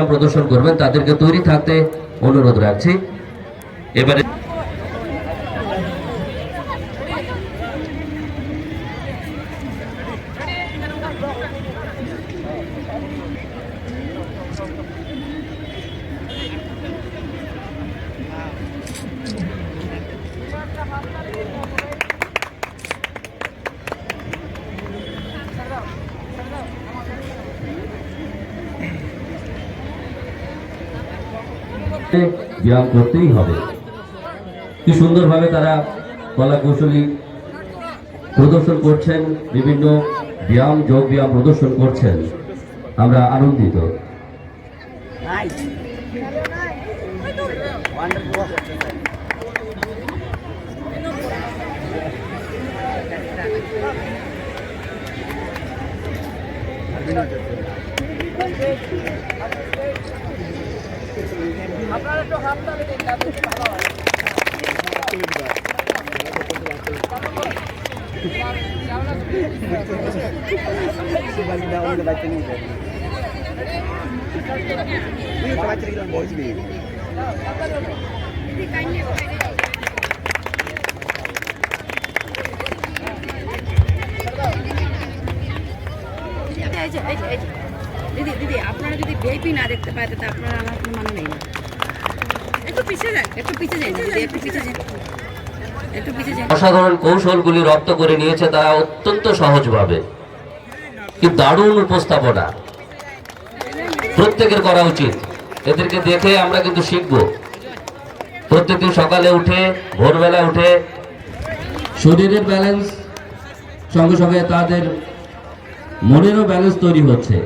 প্রদর্শন করবেন তাদেরকে তৈরি থাকতে অনুরোধ রাখছি। এবারে ব্যায়াম করতেই হবে। কি সুন্দরভাবে তারা কলা কৌশলী প্রদর্শন করছেন, বিভিন্ন ব্যায়াম যোগ ব্যায়াম প্রদর্শন করছেন, আমরা আনন্দিত। আপনারা একটু হাত তালে দিন, তাদের ভালো হয়। দিদি দিদি আপনারা যদি ভিআইপি না দেখতে পায় তাতে আপনারা আমার কোনো মানে নেই না। একটু পিছিয়ে যান, একটু পিছিয়ে যান, একটু পিছিয়ে যান, একটু পিছিয়ে যান। অসাধারণ কৌশলগুলি রপ্ত করে নিয়েছে তারা অত্যন্ত সহজভাবে। কি দারুণ উপস্থাপনা, প্রত্যেকের করা উচিত। এদেরকে দেখে আমরা কিন্তু শিখব। প্রত্যেকদিন সকালে উঠে, ভোরবেলা উঠে শরীরের ব্যালেন্স সঙ্গে সঙ্গে তাদের মনেরও ব্যালেন্স তৈরি হচ্ছে।